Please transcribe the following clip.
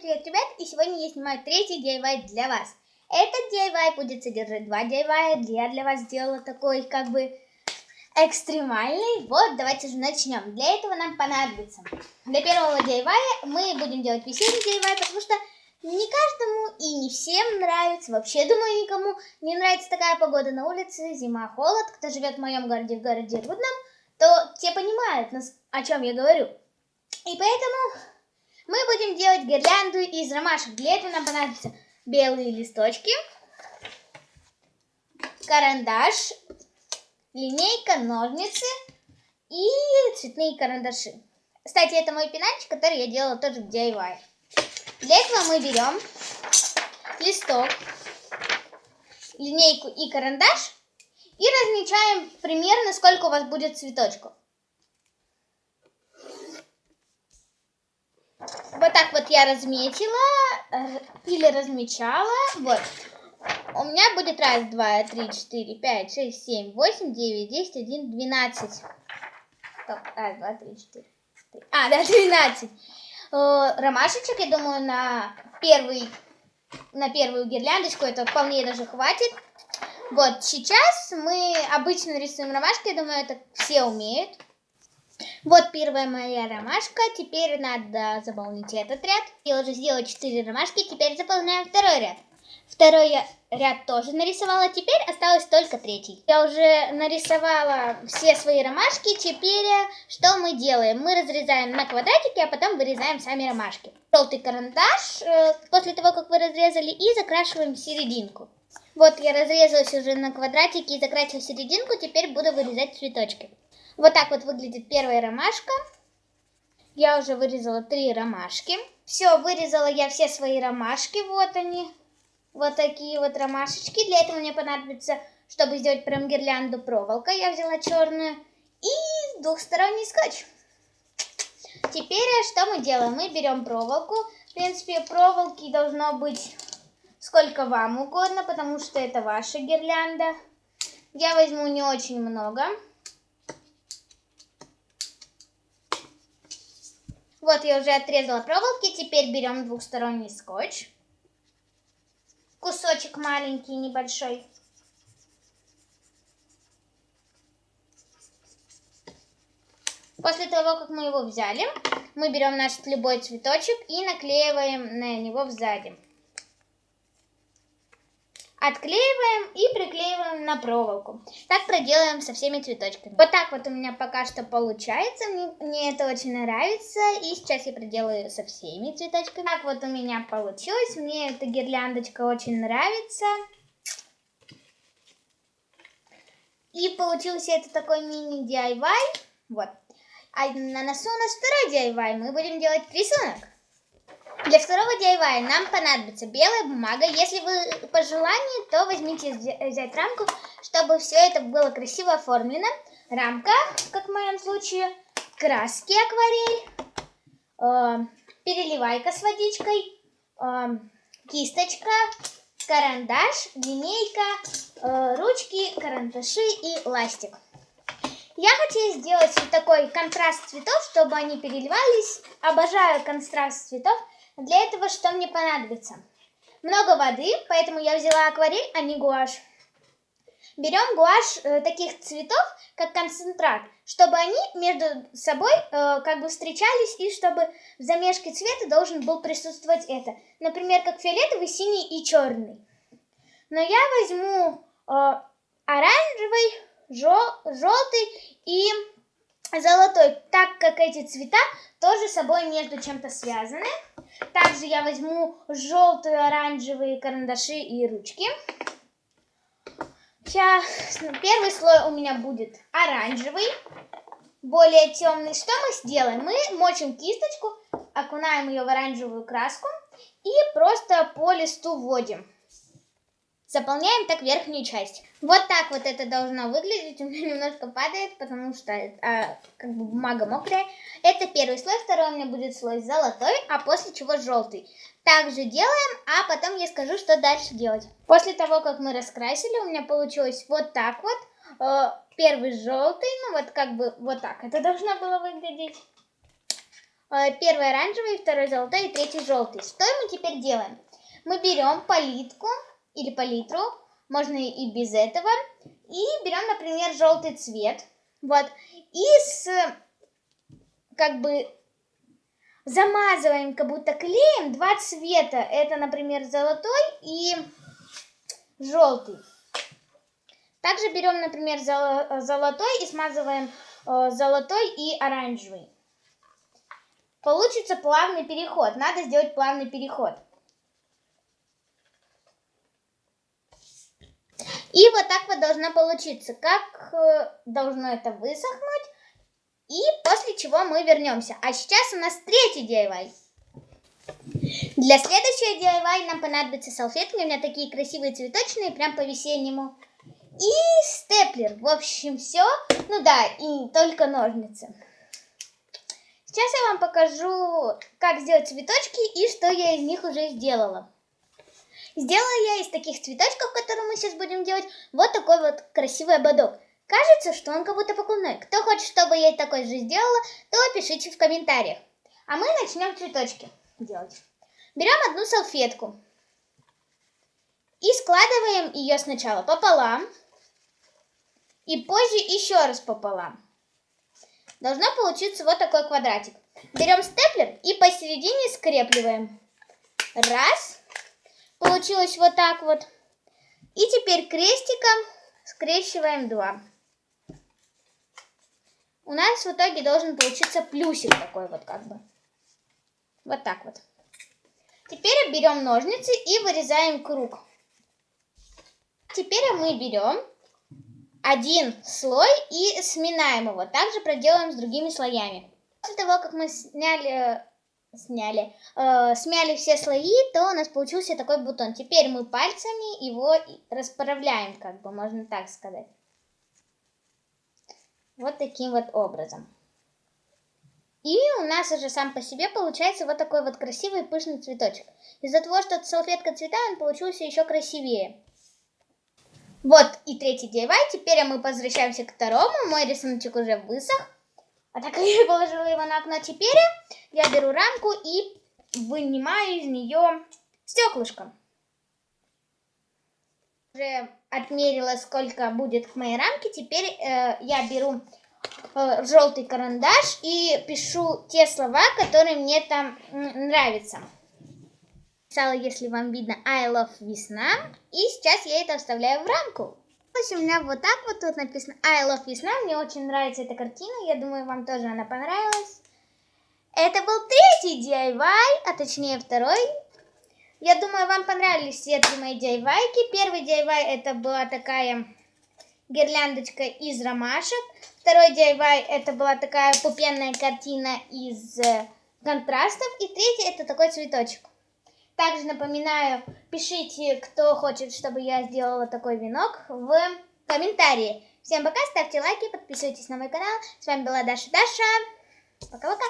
привет, ребят! И сегодня я снимаю третий DIY для вас. Этот DIY будет содержать два DIY. Я для вас сделала такой, экстремальный. Вот, давайте же начнем. Для этого нам понадобится. Для первого DIY мы будем делать весенний DIY, потому что не каждому и не всем нравится. Вообще, думаю, никому не нравится такая погода на улице. Зима, холод. Кто живет в моем городе, в городе Рудном, то те понимают, о чем я говорю. И поэтому мы будем делать гирлянду из ромашек. Для этого нам понадобятся белые листочки, карандаш, линейка, ножницы и цветные карандаши. Кстати, это мой пенальчик, который я делала тоже в DIY. Для этого мы берем листок, линейку и карандаш и размечаем примерно, сколько у вас будет цветочков. Вот так вот я разметила или размечала. Вот. У меня будет 1, 2, 3, 4, 5, 6, 7, 8, 9, 10, 11, 12. Стоп. 1, 2, 3, 4. 3. Да, 12. Ромашечек, я думаю, на первую гирляндочку это вполне даже хватит. Вот, сейчас мы обычно рисуем ромашки, я думаю, это все умеют. Вот первая моя ромашка, теперь надо заполнить этот ряд. Я уже сделала 4 ромашки, теперь заполняем второй ряд. Второй ряд тоже нарисовала, теперь осталось только третий. Я уже нарисовала все свои ромашки, теперь что мы делаем? Мы разрезаем на квадратики, а потом вырезаем сами ромашки. Желтый карандаш после того, как вы разрезали, и закрашиваем серединку. Вот я разрезалась уже на квадратики и закрасила серединку, теперь буду вырезать цветочки. Вот так вот выглядит первая ромашка. Я уже вырезала 3 ромашки. Все, вырезала я все свои ромашки. Вот они. Вот такие вот ромашечки. Для этого мне понадобится, чтобы сделать прям гирлянду, проволока. Я взяла черную. И двухсторонний скотч. Теперь что мы делаем? Мы берем проволоку. В принципе, проволоки должно быть сколько вам угодно, потому что это ваша гирлянда. Я возьму не очень много. Вот я уже отрезала проволоки, теперь берем двухсторонний скотч. Кусочек маленький, небольшой. После того, как мы его взяли, мы берем наш любой цветочек и наклеиваем на него сзади. Отклеиваем и приклеиваем на проволоку. Так проделаем со всеми цветочками. Вот так вот у меня пока что получается. Мне это очень нравится. И сейчас я проделаю со всеми цветочками. Так вот у меня получилось. Мне эта гирляндочка очень нравится. И получился это такой мини-DIY. Вот. А на носу у нас второй DIY. Мы будем делать рисунок. Для второго DIY нам понадобится белая бумага. Если вы по желанию, то возьмите взять рамку, чтобы все это было красиво оформлено. Рамка, как в моем случае, краски акварель, переливайка с водичкой, кисточка, карандаш, линейка, ручки, карандаши и ластик. Я хочу сделать вот такой контраст цветов, чтобы они переливались. Обожаю контраст цветов. Для этого что мне понадобится? Много воды, поэтому я взяла акварель, а не гуашь. Берем гуашь таких цветов, как концентрат, чтобы они между собой встречались, и чтобы в замешке цвета должен был присутствовать это. Например, как фиолетовый, синий и черный. Но я возьму оранжевый, желтый и золотой, так как эти цвета тоже с собой между чем-то связаны. Также я возьму желтые, оранжевые карандаши и ручки. Сейчас первый слой у меня будет оранжевый, более темный. Что мы сделаем? Мы мочим кисточку, окунаем ее в оранжевую краску и просто по листу вводим. Заполняем так верхнюю часть. Вот так вот это должно выглядеть. У меня немножко падает, потому что бумага мокрая. Это первый слой, второй у меня будет слой золотой, а после чего желтый. Также делаем, а потом я скажу, что дальше делать. После того, как мы раскрасили, у меня получилось вот так вот. Первый желтый, вот так это должно было выглядеть. Первый оранжевый, второй золотой и третий желтый. Что мы теперь делаем? Мы берем палитку или палитру, можно и без этого, и берем, например, желтый цвет. Вот. И замазываем как будто клеем два цвета. Это, например, золотой и желтый. Также берем, например, золотой и смазываем золотой и оранжевый. Получится плавный переход. Надо сделать плавный переход. И вот так вот должно получиться. Как должно это высохнуть. И после чего мы вернемся. А сейчас у нас третий DIY. Для следующего DIY нам понадобятся салфетки. У меня такие красивые цветочные, прям по-весеннему. И степлер. В общем, все. Ну да, и только ножницы. Сейчас я вам покажу, как сделать цветочки и что я из них уже сделала. Сделала я из таких цветочков, которые мы сейчас будем делать, вот такой вот красивый ободок. Кажется, что он как будто покупной. Кто хочет, чтобы я такой же сделала, то пишите в комментариях. А мы начнем цветочки делать. Берем одну салфетку и складываем ее сначала пополам и позже еще раз пополам. Должно получиться вот такой квадратик. Берем степлер и посередине скрепливаем. Раз. Получилось вот так вот. И теперь крестиком скрещиваем два. У нас в итоге должен получиться плюсик такой вот как бы. Вот так вот. Теперь берем ножницы и вырезаем круг. Теперь мы берем один слой и сминаем его. Также проделаем с другими слоями. После того, как мы смяли все слои, то у нас получился такой бутон. Теперь мы пальцами его расправляем, как бы можно так сказать. Вот таким вот образом. И у нас уже сам по себе получается вот такой вот красивый пышный цветочек. Из-за того, что салфетка цвета, он получился еще красивее. Вот и третий DIY. Теперь мы возвращаемся к второму. Мой рисуночек уже высох. А так я положила его на окно. Теперь я беру рамку и вынимаю из нее стеклышко. Уже отмерила, сколько будет к моей рамке. Теперь я беру желтый карандаш и пишу те слова, которые мне там нравятся. Писала, если вам видно, I love весна. И сейчас я это вставляю в рамку. У меня вот так вот тут написано I love весна. Мне очень нравится эта картина. Я думаю, вам тоже она понравилась. Это был третий DIY, а точнее второй. Я думаю, вам понравились все три мои DIY-ки. Первый DIY это была такая гирляндочка из ромашек. Второй DIY это была такая пупенная картина из контрастов. И третий это такой цветочек. Также напоминаю, пишите, кто хочет, чтобы я сделала такой венок, в комментарии. Всем пока, ставьте лайки, подписывайтесь на мой канал. С вами была Даша. Пока-пока.